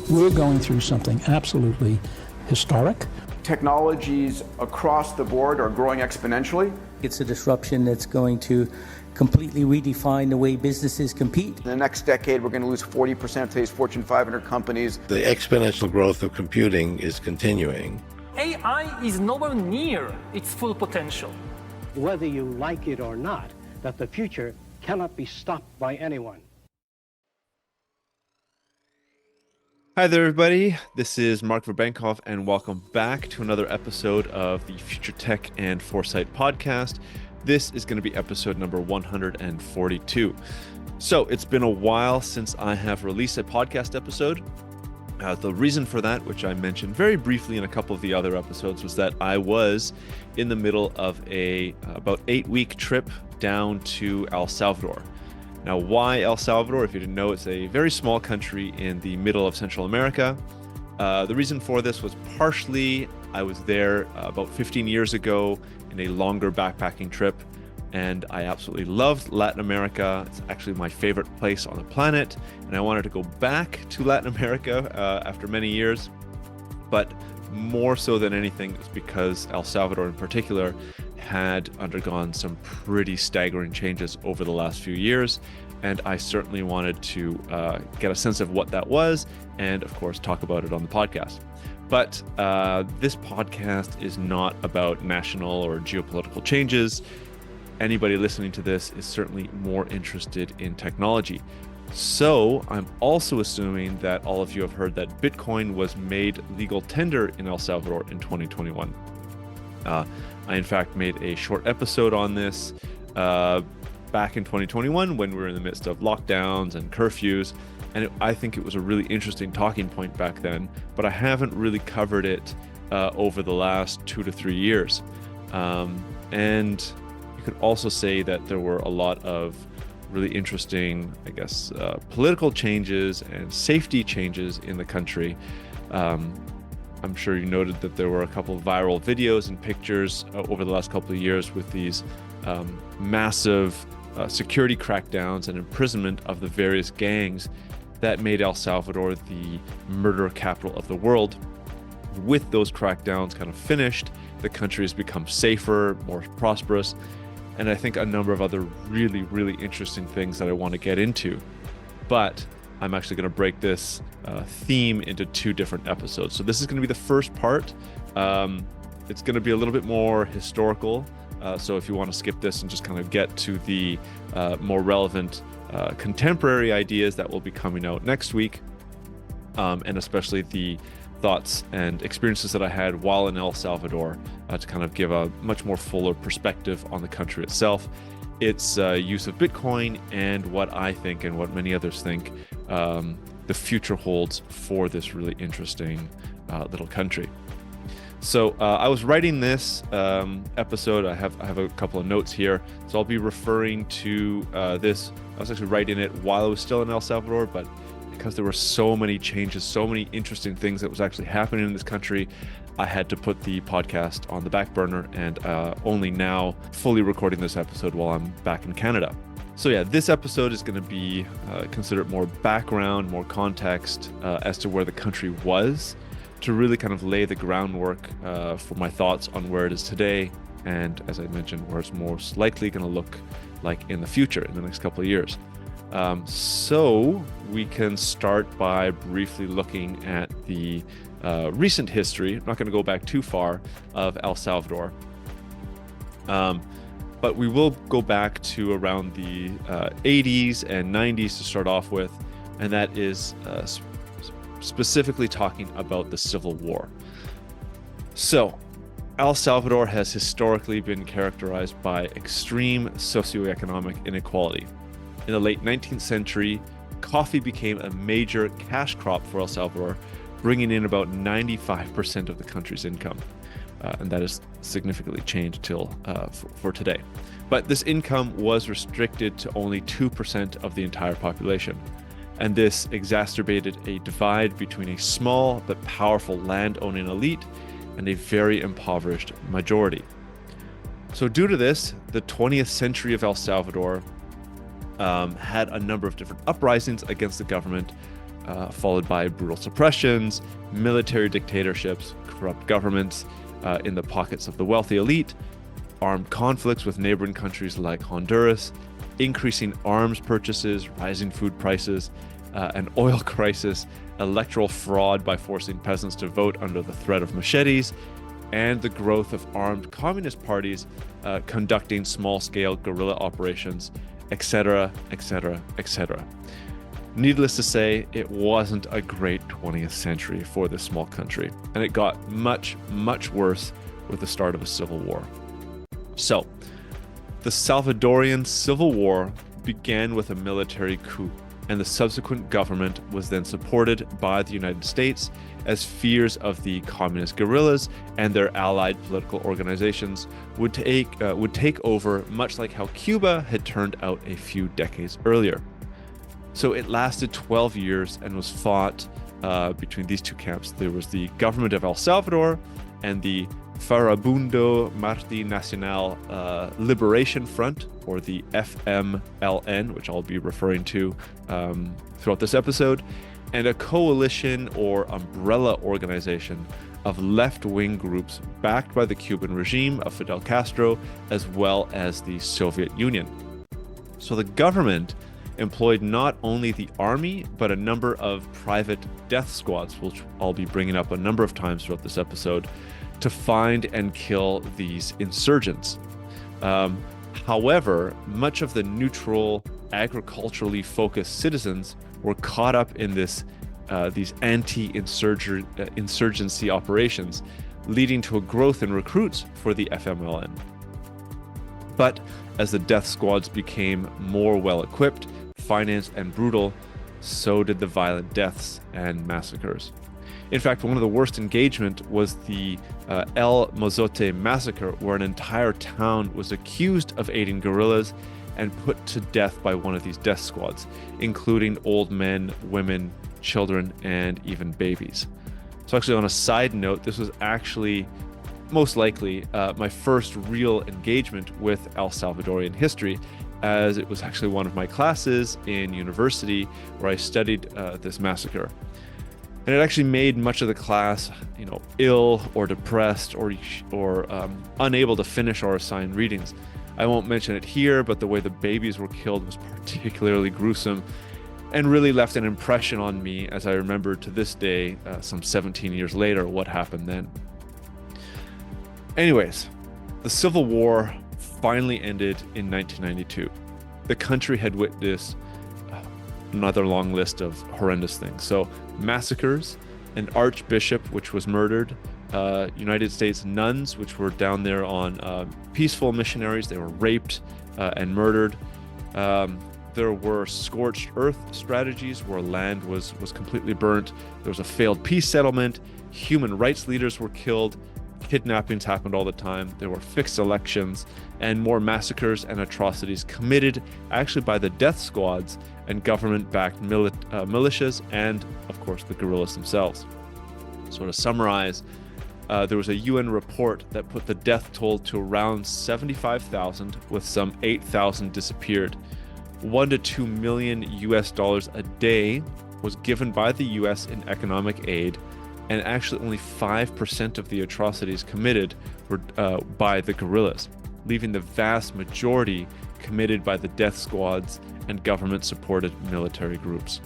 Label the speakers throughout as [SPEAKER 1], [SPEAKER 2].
[SPEAKER 1] We're going through something absolutely historic.
[SPEAKER 2] Technologies across the board are growing exponentially.
[SPEAKER 3] It's a disruption that's going to completely redefine the way businesses compete.
[SPEAKER 2] In the next decade, we're going to lose 40% of today's Fortune 500 companies.
[SPEAKER 4] The exponential growth of computing is continuing.
[SPEAKER 5] AI is nowhere near its full potential.
[SPEAKER 6] Whether you like it or not, that the future cannot be stopped by anyone.
[SPEAKER 7] Hi there, everybody. This is Marc Verbenkov, and welcome back to another episode of the Future Tech and Foresight podcast. This is going to be episode number 142. So it's been a while since I have released a podcast episode. The reason for that, which I mentioned very briefly in a couple of the other episodes, was that I was in the middle of a about 8-week trip down to El Salvador. Now, why El Salvador? If you didn't know, it's a very small country in the middle of Central America. The reason for this was partially I was there about 15 years ago in a longer backpacking trip, and I absolutely loved Latin America. It's actually my favorite place on the planet, and I wanted to go back to Latin America after many years. But more so than anything, it's because El Salvador in particular had undergone some pretty staggering changes over the last few years, and I certainly wanted to get a sense of what that was, and of course talk about it on the podcast. But this podcast is not about national or geopolitical changes. Anybody listening to this is certainly more interested in technology. So I'm also assuming that all of you have heard that Bitcoin was made legal tender in El Salvador in 2021. I, in fact, made a short episode on this back in 2021 when we were in the midst of lockdowns and curfews. And I think it was a really interesting talking point back then, but I haven't really covered it over the last 2 to 3 years. And you could also say that there were a lot of really interesting, I guess, political changes and safety changes in the country. I'm sure you noted that there were a couple of viral videos and pictures over the last couple of years with these massive security crackdowns and imprisonment of the various gangs that made El Salvador the murder capital of the world. With those crackdowns kind of finished, the country has become safer, more prosperous, and I think a number of other really, really interesting things that I want to get into. But I'm actually going to break this theme into 2 different episodes. So this is going to be the first part. It's going to be a little bit more historical. So if you want to skip this and just kind of get to the more relevant contemporary ideas that will be coming out next week, and especially the thoughts and experiences that I had while in El Salvador to kind of give a much more fuller perspective on the country itself, its use of Bitcoin, and what I think and what many others think the future holds for this really interesting little country. So I was writing this episode. I have a couple of notes here, so I'll be referring to this. I was actually writing it while I was still in El Salvador, but because there were so many changes, so many interesting things that was actually happening in this country, I had to put the podcast on the back burner, and only now fully recording this episode while I'm back in Canada. So yeah, this episode is going to be considered more background, more context as to where the country was, to really kind of lay the groundwork for my thoughts on where it is today, and as I mentioned, where it's most likely going to look like in the future, in the next couple of years. So we can start by briefly looking at the recent history. I'm not going to go back too far of El Salvador, but we will go back to around the 80s and 90s to start off with, and that is specifically talking about the Civil War. So El Salvador has historically been characterized by extreme socioeconomic inequality. In the late 19th century, coffee became a major cash crop for El Salvador, bringing in about 95% of the country's income. And that has significantly changed till for today. But this income was restricted to only 2% of the entire population. And this exacerbated a divide between a small but powerful land-owning elite and a very impoverished majority. So due to this, the 20th century of El Salvador had a number of different uprisings against the government, followed by brutal suppressions, military dictatorships, corrupt governments in the pockets of the wealthy elite, armed conflicts with neighboring countries like Honduras, increasing arms purchases, rising food prices, an oil crisis, electoral fraud by forcing peasants to vote under the threat of machetes, and the growth of armed communist parties conducting small-scale guerrilla operations, etc., etc., etc. Needless to say, it wasn't a great 20th century for this small country, and it got much, much worse with the start of a civil war. So, the Salvadorian Civil War began with a military coup, and the subsequent government was then supported by the United States as fears of the communist guerrillas and their allied political organizations would take over, much like how Cuba had turned out a few decades earlier. So it lasted 12 years and was fought between these two camps. There was the government of El Salvador and the Farabundo Marti Nacional Liberation Front, or the FMLN, which I'll be referring to throughout this episode, and a coalition or umbrella organization of left-wing groups backed by the Cuban regime of Fidel Castro, as well as the Soviet Union. So the government employed not only the army, but a number of private death squads, which I'll be bringing up a number of times throughout this episode, to find and kill these insurgents. However, much of the neutral, agriculturally focused citizens were caught up in these anti-insurgency operations, leading to a growth in recruits for the FMLN. But as the death squads became more well-equipped, financed, and brutal, so did the violent deaths and massacres. In fact, one of the worst engagement was the El Mozote massacre, where an entire town was accused of aiding guerrillas and put to death by one of these death squads, including old men, women, children, and even babies. So actually, on a side note, this was actually most likely my first real engagement with El Salvadorian history, as it was actually one of my classes in university where I studied this massacre. And it actually made much of the class, ill or depressed or unable to finish our assigned readings. I won't mention it here, but the way the babies were killed was particularly gruesome and really left an impression on me, as I remember to this day, some 17 years later, what happened then. Anyways, the Civil War finally ended in 1992. The country had witnessed another long list of horrendous things. So massacres, an archbishop which was murdered, United States nuns which were down there on peaceful missionaries, they were raped and murdered. There were scorched earth strategies where land was completely burnt. There was a failed peace settlement. Human rights leaders were killed. Kidnappings happened all the time. There were fixed elections and more massacres and atrocities committed actually by the death squads and government-backed militias and, of course, the guerrillas themselves. So to summarize, there was a UN report that put the death toll to around 75,000, with some 8,000 disappeared. $1 to $2 million a day was given by the US in economic aid, and actually only 5% of the atrocities committed were by the guerrillas, leaving the vast majority committed by the death squads and government-supported military groups.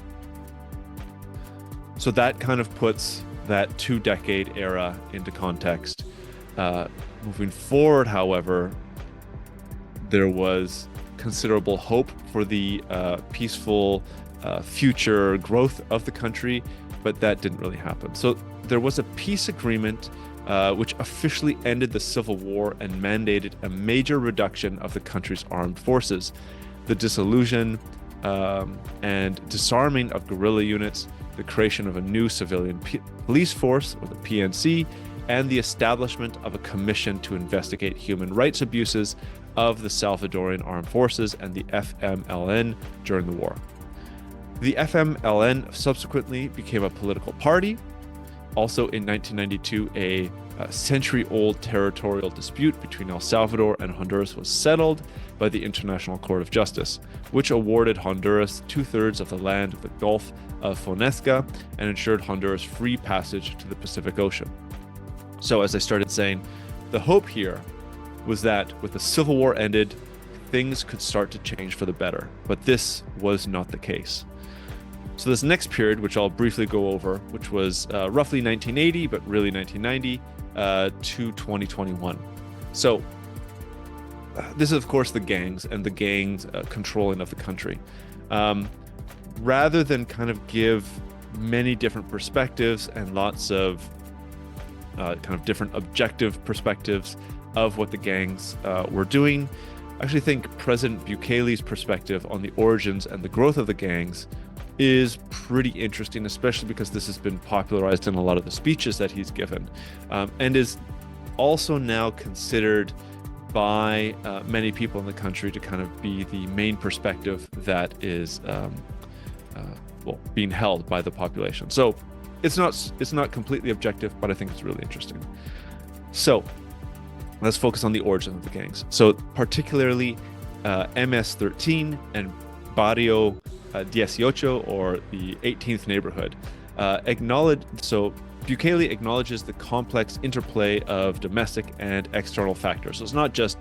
[SPEAKER 7] So that kind of puts that 2-decade era into context. Moving forward, however, there was considerable hope for the peaceful future growth of the country, but that didn't really happen. So there was a peace agreement which officially ended the Civil War and mandated a major reduction of the country's armed forces, the dissolution and disarming of guerrilla units, the creation of a new civilian police force, or the PNC, and the establishment of a commission to investigate human rights abuses of the Salvadorian Armed Forces and the FMLN during the war. The FMLN subsequently became a political party, Also in 1992, a century-old territorial dispute between El Salvador and Honduras was settled by the International Court of Justice, which awarded Honduras 2/3 of the land of the Gulf of Fonesca and ensured Honduras free passage to the Pacific Ocean. So as I started saying, the hope here was that with the Civil War ended, things could start to change for the better, but this was not the case. So this next period, which I'll briefly go over, which was roughly 1980, but really 1990 to 2021. So this is, of course, the gangs and the gangs controlling of the country. Rather than kind of give many different perspectives and lots of kind of different objective perspectives of what the gangs were doing, I actually think President Bukele's perspective on the origins and the growth of the gangs is pretty interesting, especially because this has been popularized in a lot of the speeches that he's given, and is also now considered by many people in the country to kind of be the main perspective that is being held by the population. So it's not completely objective, but I think it's really interesting. So let's focus on the origin of the gangs. So particularly MS-13 and Barrio 18, or the 18th neighborhood, Bukele acknowledges the complex interplay of domestic and external factors. So it's not just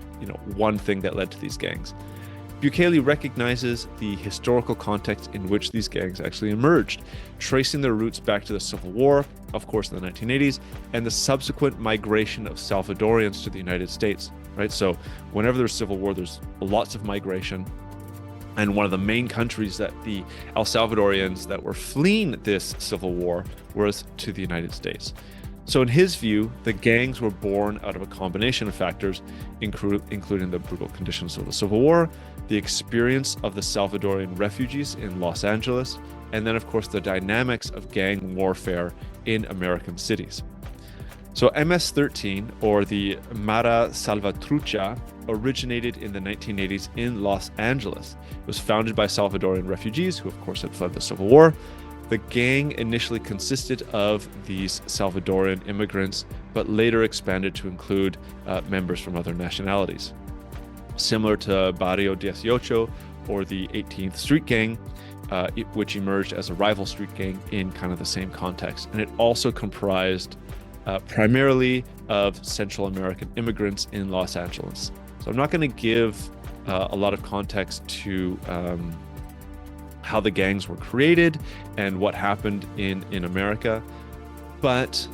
[SPEAKER 7] one thing that led to these gangs. Bukele recognizes the historical context in which these gangs actually emerged, tracing their roots back to the Civil War, of course, in the 1980s, and the subsequent migration of Salvadorians to the United States, right? So whenever there's Civil War, there's lots of migration. And one of the main countries that the El Salvadorians that were fleeing this Civil War was to the United States. So in his view, the gangs were born out of a combination of factors, including the brutal conditions of the Civil War, the experience of the Salvadorian refugees in Los Angeles, and then, of course, the dynamics of gang warfare in American cities. So MS-13, or the Mara Salvatrucha, originated in the 1980s in Los Angeles. It was founded by Salvadorian refugees who, of course, had fled the Civil War. The gang initially consisted of these Salvadorian immigrants, but later expanded to include members from other nationalities. Similar to Barrio 18, or the 18th Street Gang, which emerged as a rival street gang in kind of the same context. And it also comprised primarily of Central American immigrants in Los Angeles. So I'm not going to give a lot of context to how the gangs were created and what happened in America, but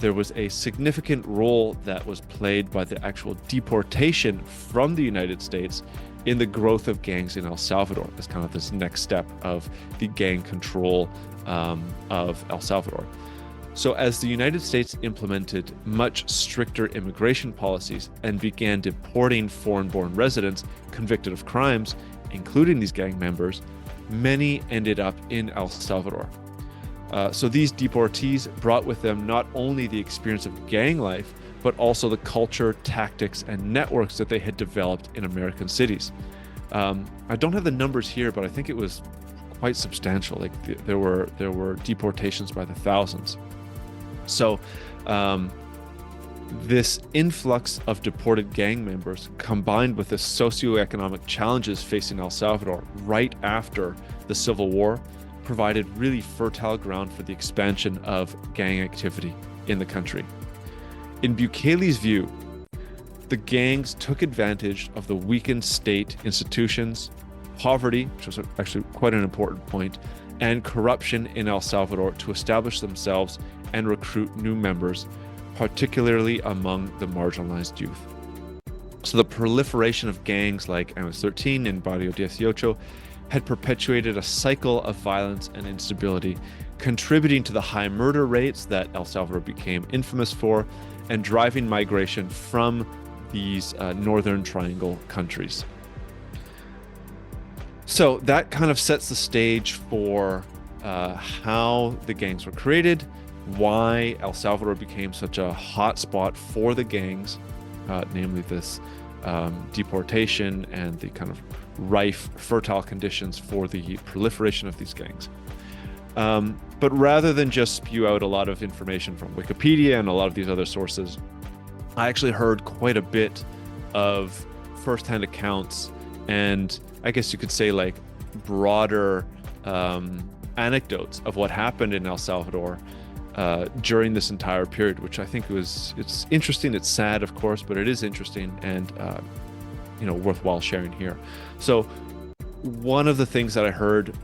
[SPEAKER 7] there was a significant role that was played by the actual deportation from the United States in the growth of gangs in El Salvador as kind of this next step of the gang control of El Salvador. So as the United States implemented much stricter immigration policies and began deporting foreign-born residents convicted of crimes, including these gang members, many ended up in El Salvador. So these deportees brought with them not only the experience of gang life, but also the culture, tactics, and networks that they had developed in American cities. I don't have the numbers here, but I think it was quite substantial. Like there were deportations by the thousands. So this influx of deported gang members, combined with the socioeconomic challenges facing El Salvador right after the Civil War, provided really fertile ground for the expansion of gang activity in the country. In Bukele's view, the gangs took advantage of the weakened state institutions, poverty, which was actually quite an important point, and corruption in El Salvador to establish themselves and recruit new members, particularly among the marginalized youth. So the proliferation of gangs like MS-13 and Barrio 18 had perpetuated a cycle of violence and instability, contributing to the high murder rates that El Salvador became infamous for, and driving migration from these Northern Triangle countries. So that kind of sets the stage for how the gangs were created, why El Salvador became such a hot spot for the gangs, namely this deportation and the kind of rife, fertile conditions for the proliferation of these gangs. But rather than just spew out a lot of information from Wikipedia and a lot of these other sources, I actually heard quite a bit of firsthand accounts, and I guess you could say like broader anecdotes of what happened in El Salvador during this entire period, which I think it's interesting. It's sad, of course, but it is interesting and worthwhile sharing here. So one of the things that I heard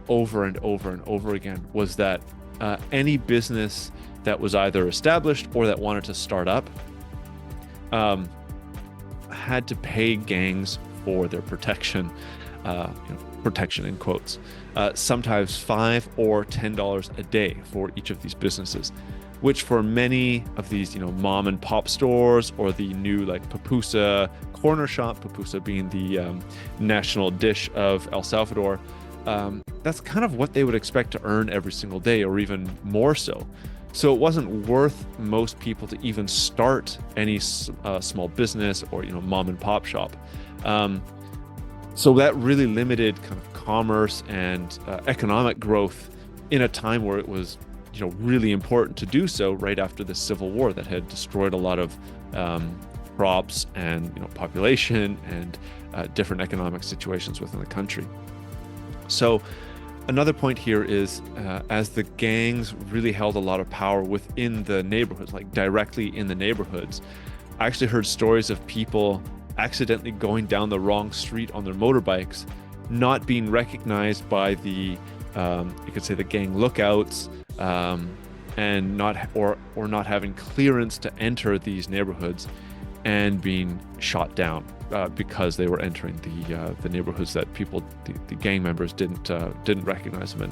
[SPEAKER 7] over and over and over again was that any business that was either established or that wanted to start up had to pay gangs for their protection, protection in quotes, sometimes $5 or $10 a day for each of these businesses, which for many of these, mom and pop stores or the new like pupusa corner shop, pupusa being the national dish of El Salvador, that's kind of what they would expect to earn every single day, or even more so. So it wasn't worth most people to even start any small business or mom and pop shop. So that really limited kind of commerce and economic growth in a time where it was really important to do so right after the Civil War that had destroyed a lot of crops and population and different economic situations within the country. So another point here is as the gangs really held a lot of power within the neighborhoods, like directly in the neighborhoods, I actually heard stories of people accidentally going down the wrong street on their motorbikes, not being recognized by the you could say the gang lookouts, and not having clearance to enter these neighborhoods, and being shot down because they were entering the neighborhoods that the gang members didn't recognize them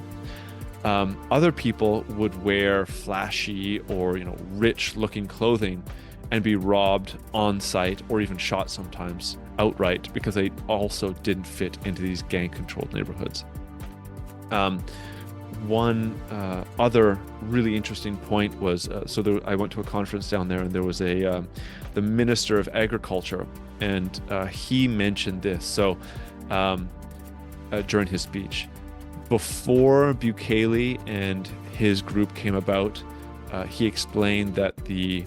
[SPEAKER 7] in. Other people would wear flashy or rich looking clothing and be robbed on site, or even shot sometimes outright, because they also didn't fit into these gang controlled neighborhoods. One other really interesting point was I went to a conference down there, and there was the Minister of Agriculture, and he mentioned this. So during his speech, before Bukele and his group came about, he explained that the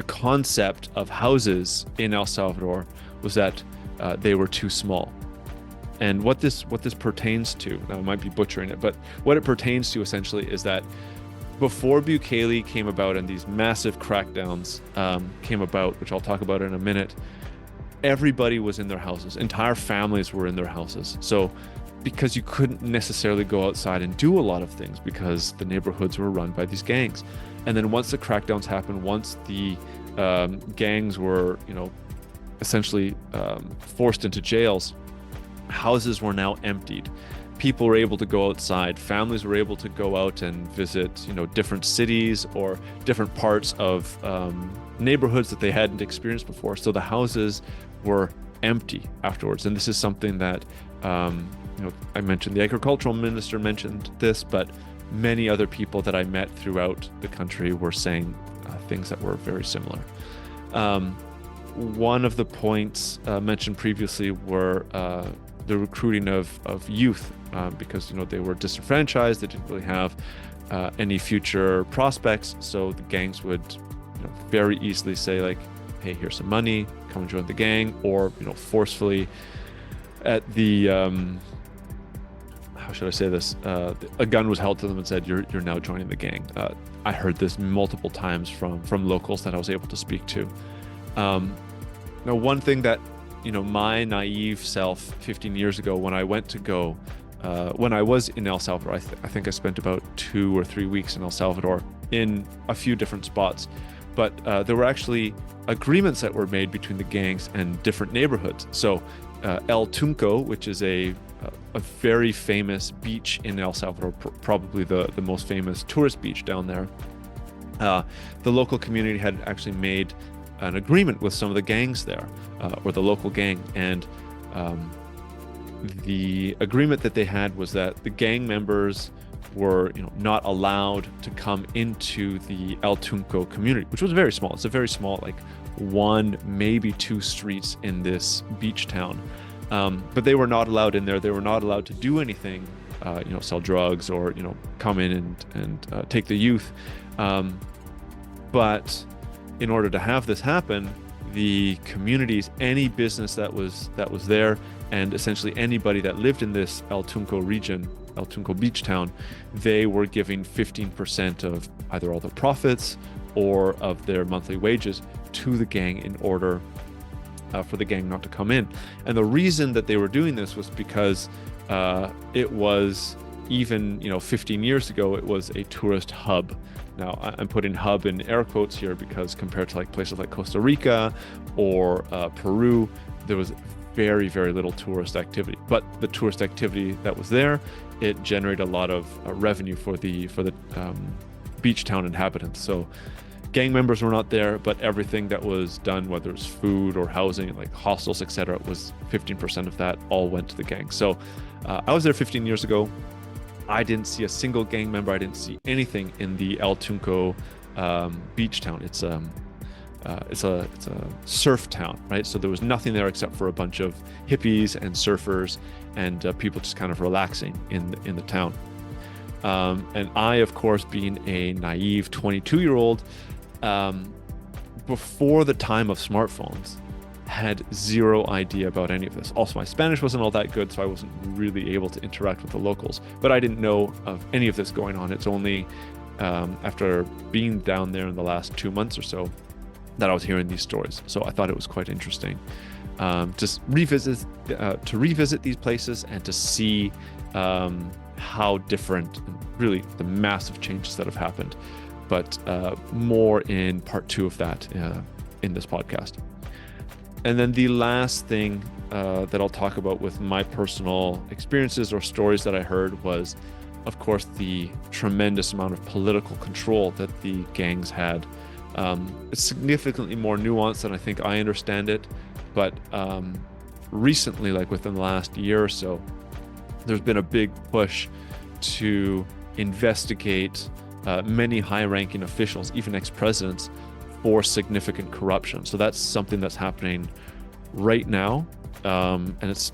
[SPEAKER 7] concept of houses in El Salvador was that they were too small. And what this pertains to, I might be butchering it, but what it pertains to essentially is that before Bukele came about and these massive crackdowns came about, which I'll talk about in a minute, everybody was in their houses. Entire families were in their houses. So because you couldn't necessarily go outside and do a lot of things because the neighborhoods were run by these gangs. And then once the crackdowns happened, once the gangs were, essentially forced into jails, houses were now emptied. People were able to go outside. Families were able to go out and visit, different cities or different parts of neighborhoods that they hadn't experienced before. So the houses were empty afterwards. And this is something that, I mentioned, the agricultural minister mentioned this, but many other people that I met throughout the country were saying things that were very similar. One of the points mentioned previously were the recruiting of youth, because they were disenfranchised. They didn't really have any future prospects, so the gangs would very easily say like, hey, here's some money, come and join the gang, or forcefully at the how should I say this, a gun was held to them and said, you're now joining the gang. I heard this multiple times from locals that I was able to speak to. Now, one thing that my naive self 15 years ago, when I went to go, when I was in El Salvador, I think I spent about 2 or 3 weeks in El Salvador in a few different spots, but there were actually agreements that were made between the gangs and different neighborhoods. So El Tunco, which is a very famous beach in El Salvador, probably the most famous tourist beach down there, the local community had actually made an agreement with some of the gangs there, or the local gang, and the agreement that they had was that the gang members were not allowed to come into the El Tunco community, which was very small. It's a very small, like 1, maybe 2 streets in this beach town, but they were not allowed in there. They were not allowed to do anything sell drugs or come in and take the youth. But in order to have this happen, the communities, any business that was there, and essentially anybody that lived in this El Tunco region, El Tunco beach town, they were giving 15% of either all the profits or of their monthly wages to the gang in order for the gang not to come in. And the reason that they were doing this was because it was, even 15 years ago, it was a tourist hub. Now, I'm putting hub in air quotes here because compared to like places like Costa Rica or Peru, there was very, very little tourist activity. But the tourist activity that was there, it generated a lot of revenue for the beach town inhabitants. So gang members were not there, but everything that was done, whether it's food or housing, like hostels, etc., was 15% of that all went to the gang. So I was there 15 years ago. I didn't see a single gang member. I didn't see anything in the El Tunco beach town. It's a surf town, right? So there was nothing there except for a bunch of hippies and surfers and people just kind of relaxing in the town. And I, of course, being a naive 22-year-old, before the time of smartphones, had zero idea about any of this. Also, my Spanish wasn't all that good, so I wasn't really able to interact with the locals. But I didn't know of any of this going on. It's only after being down there in the last 2 months or so that I was hearing these stories. So I thought it was quite interesting to revisit these places and to see how different, and really the massive changes that have happened. But more in part 2 of that in this podcast. And then the last thing that I'll talk about with my personal experiences or stories that I heard was, of course, the tremendous amount of political control that the gangs had. It's significantly more nuanced than I think I understand it. But recently, like within the last year or so, there's been a big push to investigate many high-ranking officials, even ex-presidents, for significant corruption. So that's something that's happening right now. And it's,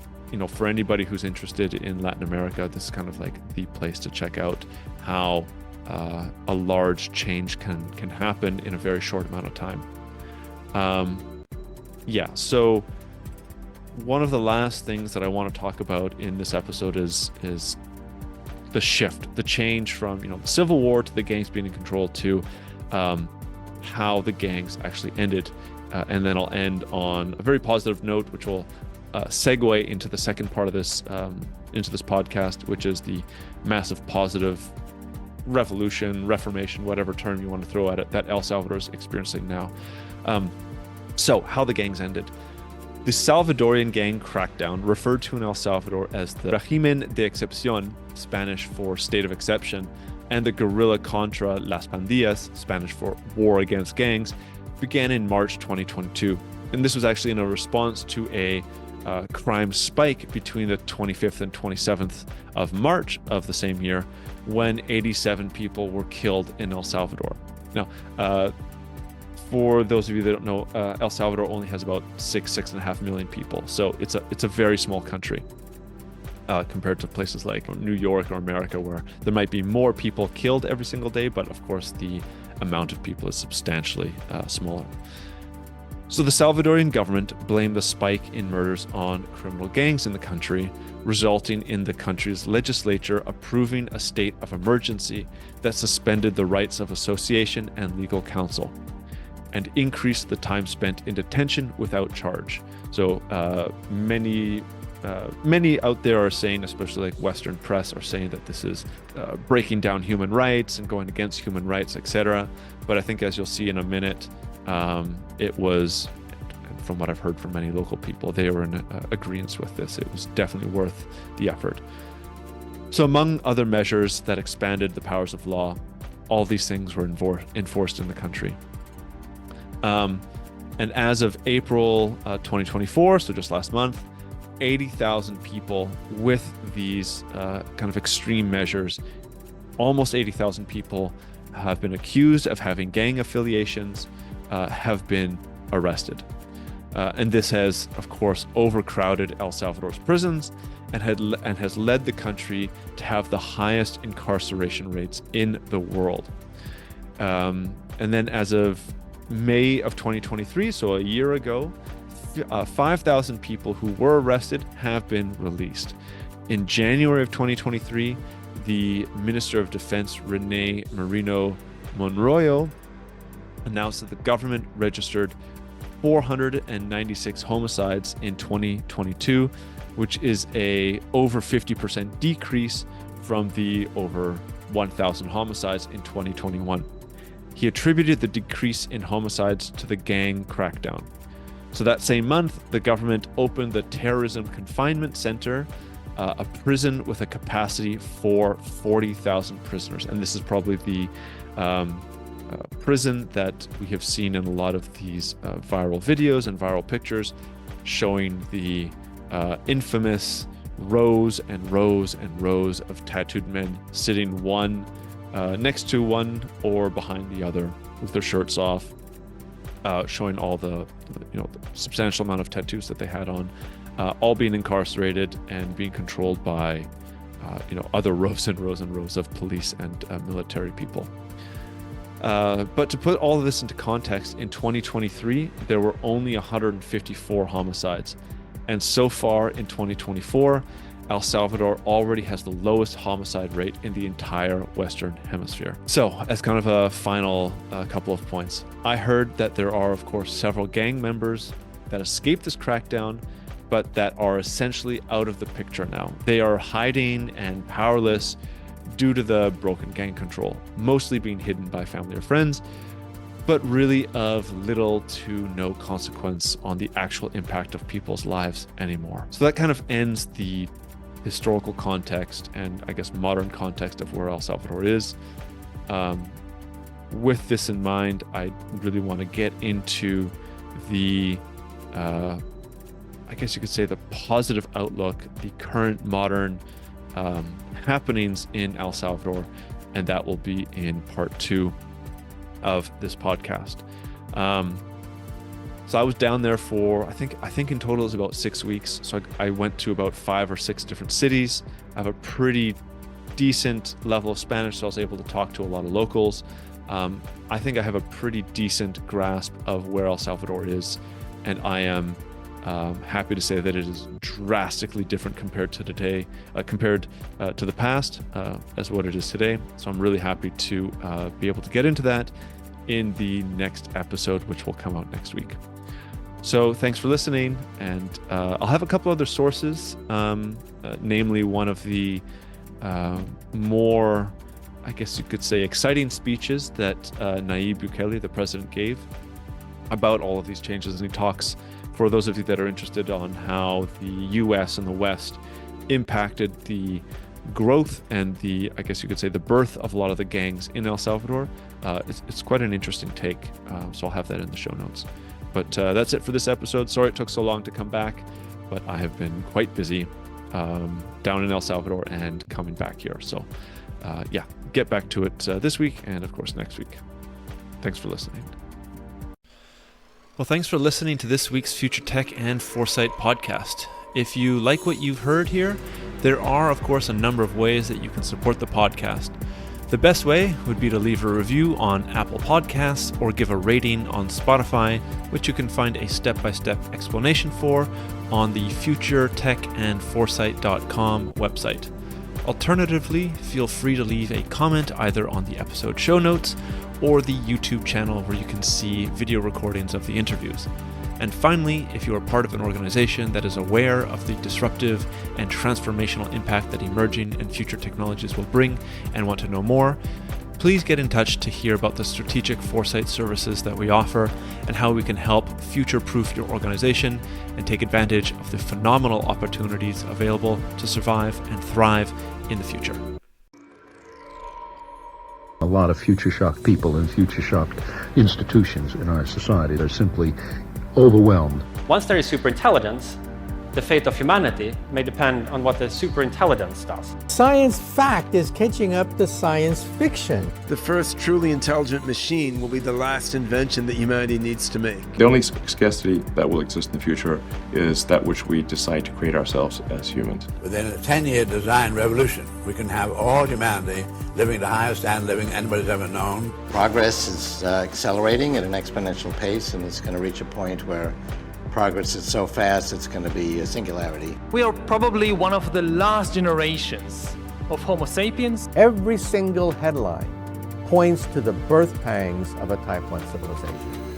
[SPEAKER 7] for anybody who's interested in Latin America, this is kind of like the place to check out how a large change can happen in a very short amount of time. So one of the last things that I want to talk about in this episode is the shift, the change from, the Civil War to the gangs being in control to how the gangs actually ended. And then I'll end on a very positive note, which will segue into the second part of this, into this podcast, which is the massive positive revolution, reformation, whatever term you want to throw at it, that El Salvador is experiencing now. So how the gangs ended. The Salvadorian gang crackdown, referred to in El Salvador as the Régimen de Excepción, Spanish for state of exception, and the guerrilla contra las pandillas, Spanish for war against gangs, began in March 2022. And this was actually in a response to a crime spike between the 25th and 27th of March of the same year, when 87 people were killed in El Salvador. Now, for those of you that don't know, El Salvador only has about 6.5 million people. So it's a very small country compared to places like New York or America, where there might be more people killed every single day, but of course the amount of people is substantially smaller. So the Salvadorian government blamed the spike in murders on criminal gangs in the country, resulting in the country's legislature approving a state of emergency that suspended the rights of association and legal counsel, and increased the time spent in detention without charge. So many out there are saying, especially like Western press, are saying that this is breaking down human rights and going against human rights, etc. But I think, as you'll see in a minute, it was, from what I've heard from many local people, they were in agreement with this. It was definitely worth the effort. So among other measures that expanded the powers of law, all these things were enforced in the country. And as of April 2024, so just last month, 80,000 people with these kind of extreme measures, almost 80,000 people have been accused of having gang affiliations, have been arrested. And this has, of course, overcrowded El Salvador's prisons and has led the country to have the highest incarceration rates in the world. And then as of May of 2023, so a year ago, 5,000 people who were arrested have been released. In January of 2023, the Minister of Defense, Rene Marino Monroyo, announced that the government registered 496 homicides in 2022, which is a over 50% decrease from the over 1,000 homicides in 2021. He attributed the decrease in homicides to the gang crackdown. So that same month, the government opened the Terrorism Confinement Center, a prison with a capacity for 40,000 prisoners. And this is probably the prison that we have seen in a lot of these viral videos and viral pictures showing the infamous rows and rows and rows of tattooed men sitting one next to one or behind the other with their shirts off, showing all the the substantial amount of tattoos that they had on, all being incarcerated and being controlled by other rows and rows and rows of police and military people. But to put all of this into context, in 2023, there were only 154 homicides. And so far in 2024, El Salvador already has the lowest homicide rate in the entire Western Hemisphere. So, as kind of a final couple of points, I heard that there are, of course, several gang members that escaped this crackdown, but that are essentially out of the picture now. They are hiding and powerless due to the broken gang control, mostly being hidden by family or friends, but really of little to no consequence on the actual impact of people's lives anymore. So that kind of ends the historical context and I guess modern context of where El Salvador is. With this in mind, I really want to get into the, I guess you could say, the positive outlook, the current modern happenings in El Salvador, and that will be in part 2 of this podcast. So I was down there for, I think in total it was about 6 weeks. So I went to about 5 or 6 different cities. I have a pretty decent level of Spanish, so I was able to talk to a lot of locals. I think I have a pretty decent grasp of where El Salvador is, and I am happy to say that it is drastically different compared to today, compared to the past, as what it is today. So I'm really happy to be able to get into that in the next episode, which will come out next week. So thanks for listening, and I'll have a couple other sources, namely one of the more, I guess you could say, exciting speeches that Nayib Bukele, the president, gave about all of these changes. And he talks, for those of you that are interested, on how the US and the West impacted the growth and the, I guess you could say, the birth of a lot of the gangs in El Salvador. It's quite an interesting take, so I'll have that in the show notes. But that's it for this episode. Sorry it took so long to come back, but I have been quite busy down in El Salvador and coming back here. So yeah, get back to it this week and of course next week. Thanks for listening. Well, thanks for listening to this week's Future Tech and Foresight podcast. If you like what you've heard here, there are, of course, a number of ways that you can support the podcast. The best way would be to leave a review on Apple Podcasts or give a rating on Spotify, which you can find a step-by-step explanation for on the futuretechandforesight.com website. Alternatively, feel free to leave a comment either on the episode show notes or the YouTube channel where you can see video recordings of the interviews. And finally, if you are part of an organization that is aware of the disruptive and transformational impact that emerging and future technologies will bring and want to know more, please get in touch to hear about the strategic foresight services that we offer and how we can help future-proof your organization and take advantage of the phenomenal opportunities available to survive and thrive in the future.
[SPEAKER 8] A lot of future-shocked people and future-shocked institutions in our society are simply overwhelmed.
[SPEAKER 9] Once there is superintelligence, The fate of humanity may depend on what the superintelligence does.
[SPEAKER 10] Science fact is catching up to science fiction.
[SPEAKER 11] The first truly intelligent machine will be the last invention that humanity needs to make.
[SPEAKER 12] The only scarcity that will exist in the future is that which we decide to create ourselves as humans.
[SPEAKER 13] Within a 10-year design revolution, we can have all humanity living the highest standard of living anybody's ever known.
[SPEAKER 14] Progress is accelerating at an exponential pace, and it's going to reach a point where progress is so fast it's going to be a singularity.
[SPEAKER 5] We are probably one of the last generations of Homo sapiens.
[SPEAKER 10] Every single headline points to the birth pangs of a Type 1 civilization.